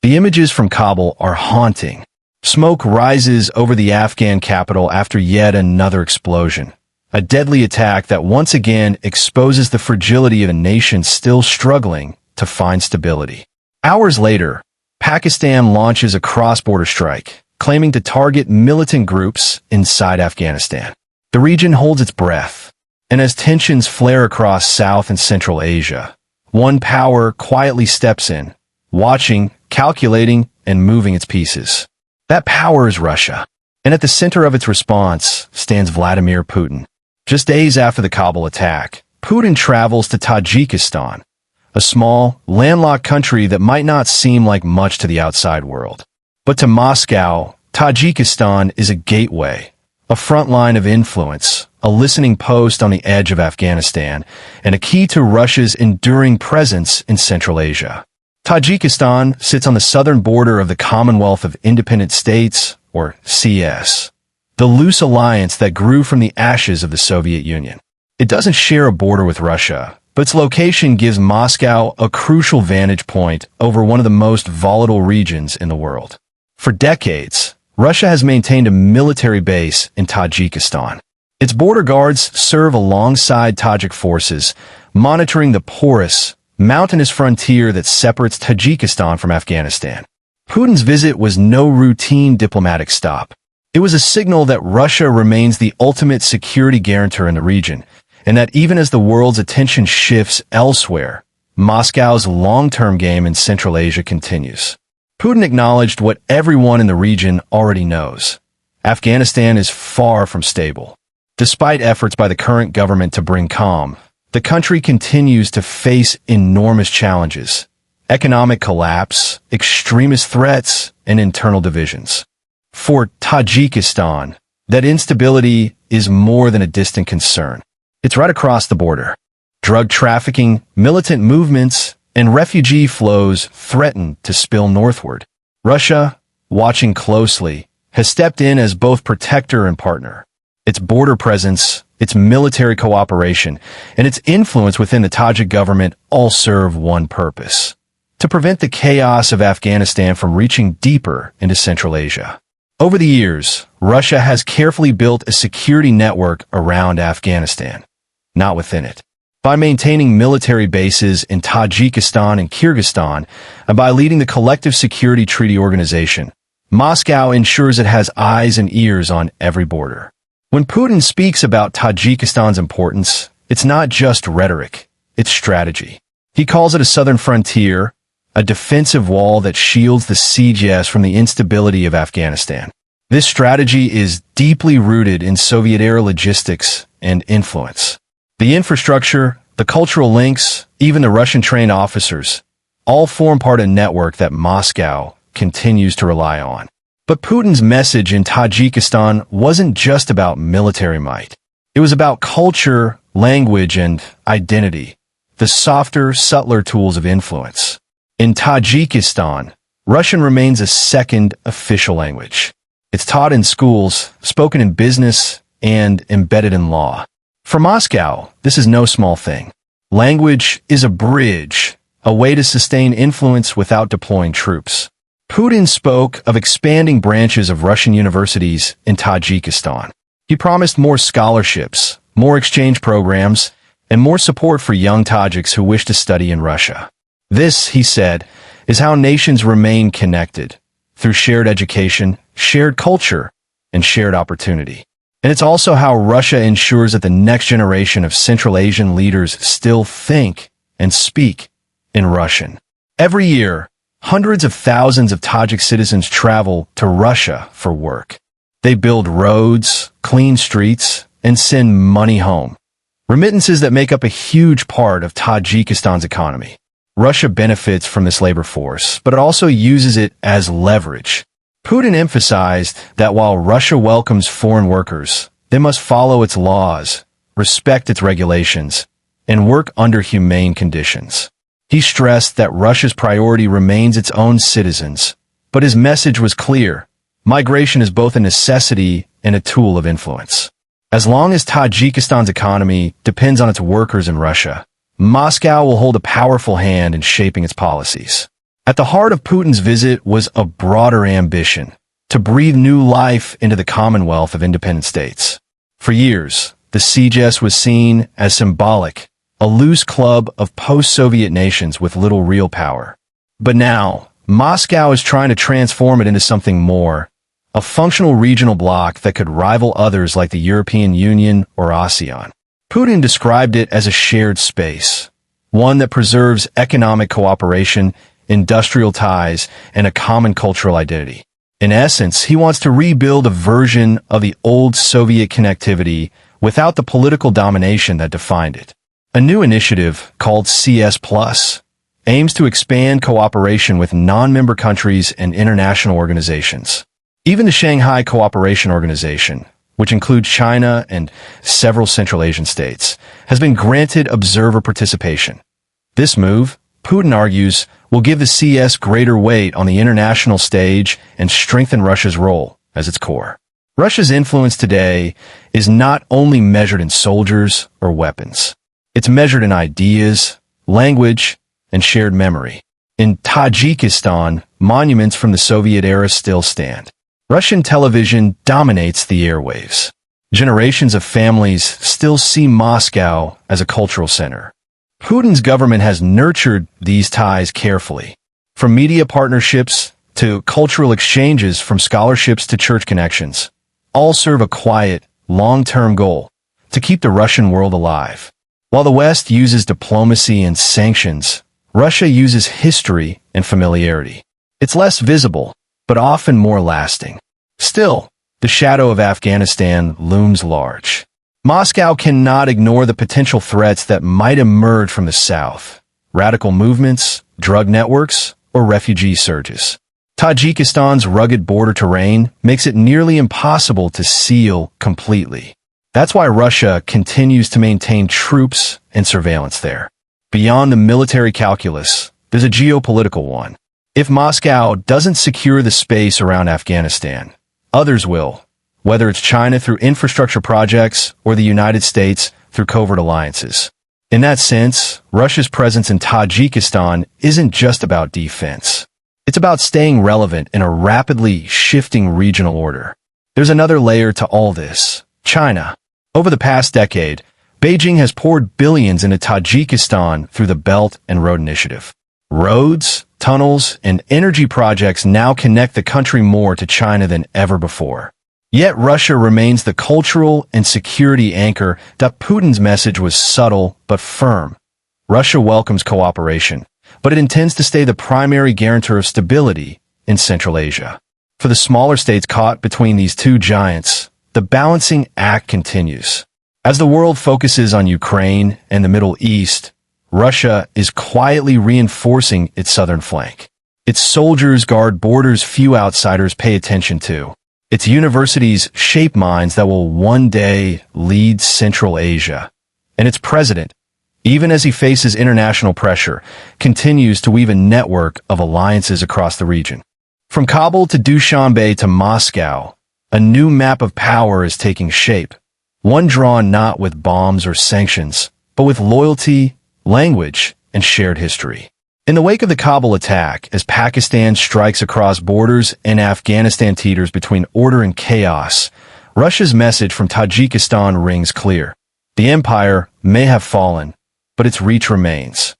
The images from Kabul are haunting. Smoke rises over the Afghan capital after yet another explosion. A deadly attack that once again exposes the fragility of a nation still struggling to find stability. Hours later, Pakistan launches a cross-border strike, claiming to target militant groups inside Afghanistan. The region holds its breath, and as tensions flare across South and Central Asia, one power quietly steps in, watching, calculating, and moving its pieces. That power is Russia, and at the center of its response stands Vladimir Putin. Just days after the Kabul attack, Putin travels to Tajikistan, a small, landlocked country that might not seem like much to the outside world. But to Moscow, Tajikistan is a gateway, a front line of influence, a listening post on the edge of Afghanistan, and a key to Russia's enduring presence in Central Asia. Tajikistan sits on the southern border of the Commonwealth of Independent States, or CS, the loose alliance that grew from the ashes of the Soviet Union. It doesn't share a border with Russia, but its location gives Moscow a crucial vantage point over one of the most volatile regions in the world. For decades, Russia has maintained a military base in Tajikistan. Its border guards serve alongside Tajik forces, monitoring the porous, mountainous frontier that separates Tajikistan from Afghanistan. Putin's visit was no routine diplomatic stop. It was a signal that Russia remains the ultimate security guarantor in the region, and that even as the world's attention shifts elsewhere, Moscow's long-term game in Central Asia continues. Putin acknowledged what everyone in the region already knows. Afghanistan is far from stable. Despite efforts by the current government to bring calm, the country continues to face enormous challenges: economic collapse, extremist threats, and internal divisions. For Tajikistan, that instability is more than a distant concern. It's right across the border. Drug trafficking, militant movements, and refugee flows threaten to spill northward. Russia, watching closely, has stepped in as both protector and partner. Its border presence, its military cooperation, and its influence within the Tajik government all serve one purpose: to prevent the chaos of Afghanistan from reaching deeper into Central Asia. Over the years, Russia has carefully built a security network around Afghanistan, not within it. By maintaining military bases in Tajikistan and Kyrgyzstan, and by leading the Collective Security Treaty Organization, Moscow ensures it has eyes and ears on every border. When Putin speaks about Tajikistan's importance, it's not just rhetoric, it's strategy. He calls it a southern frontier, a defensive wall that shields the sieges from the instability of Afghanistan. This strategy is deeply rooted in Soviet-era logistics and influence. The infrastructure, the cultural links, even the Russian-trained officers, all form part of a network that Moscow continues to rely on. But Putin's message in Tajikistan wasn't just about military might. It was about culture, language, and identity, the softer, subtler tools of influence. In Tajikistan, Russian remains a second official language. It's taught in schools, spoken in business, and embedded in law. For Moscow, this is no small thing. Language is a bridge, a way to sustain influence without deploying troops. Putin spoke of expanding branches of Russian universities in Tajikistan. He promised more scholarships, more exchange programs, and more support for young Tajiks who wish to study in Russia. This, he said, is how nations remain connected, through shared education, shared culture, and shared opportunity. And it's also how Russia ensures that the next generation of Central Asian leaders still think and speak in Russian. Every year, hundreds of thousands of Tajik citizens travel to Russia for work. They build roads, clean streets, and send money home. Remittances that make up a huge part of Tajikistan's economy. Russia benefits from this labor force, but it also uses it as leverage. Putin emphasized that while Russia welcomes foreign workers, they must follow its laws, respect its regulations, and work under humane conditions. He stressed that Russia's priority remains its own citizens, but his message was clear: migration is both a necessity and a tool of influence. As long as Tajikistan's economy depends on its workers in Russia, Moscow will hold a powerful hand in shaping its policies. At the heart of Putin's visit was a broader ambition to breathe new life into the Commonwealth of Independent States. For years, the CGS was seen as symbolic, a loose club of post-Soviet nations with little real power. But now, Moscow is trying to transform it into something more, a functional regional bloc that could rival others like the European Union or ASEAN. Putin described it as a shared space, one that preserves economic cooperation, industrial ties, and a common cultural identity. In essence, he wants to rebuild a version of the old Soviet connectivity without the political domination that defined it. A new initiative called CS Plus aims to expand cooperation with non-member countries and international organizations. Even the Shanghai Cooperation Organization, which includes China and several Central Asian states, has been granted observer participation. This move, Putin argues, will give the CS greater weight on the international stage and strengthen Russia's role as its core. Russia's influence today is not only measured in soldiers or weapons. It's measured in ideas, language, and shared memory. In Tajikistan, monuments from the Soviet era still stand. Russian television dominates the airwaves. Generations of families still see Moscow as a cultural center. Putin's government has nurtured these ties carefully. From media partnerships to cultural exchanges, from scholarships to church connections, all serve a quiet, long-term goal: to keep the Russian world alive. While the West uses diplomacy and sanctions, Russia uses history and familiarity. It's less visible, but often more lasting. Still, the shadow of Afghanistan looms large. Moscow cannot ignore the potential threats that might emerge from the south: radical movements, drug networks, or refugee surges. Tajikistan's rugged border terrain makes it nearly impossible to seal completely. That's why Russia continues to maintain troops and surveillance there. Beyond the military calculus, there's a geopolitical one. If Moscow doesn't secure the space around Afghanistan, others will, whether it's China through infrastructure projects or the United States through covert alliances. In that sense, Russia's presence in Tajikistan isn't just about defense. It's about staying relevant in a rapidly shifting regional order. There's another layer to all this: China. Over the past decade, Beijing has poured billions into Tajikistan through the Belt and Road Initiative. Roads, tunnels, and energy projects now connect the country more to China than ever before. Yet Russia remains the cultural and security anchor. That Putin's message was subtle but firm. Russia welcomes cooperation, but it intends to stay the primary guarantor of stability in Central Asia. For the smaller states caught between these two giants, the balancing act continues. As the world focuses on Ukraine and the Middle East, Russia is quietly reinforcing its southern flank. Its soldiers guard borders few outsiders pay attention to. Its universities shape minds that will one day lead Central Asia. And its president, even as he faces international pressure, continues to weave a network of alliances across the region. From Kabul to Dushanbe to Moscow, a new map of power is taking shape. One drawn not with bombs or sanctions, but with loyalty, language, and shared history. In the wake of the Kabul attack, as Pakistan strikes across borders and Afghanistan teeters between order and chaos, Russia's message from Tajikistan rings clear. The empire may have fallen, but its reach remains.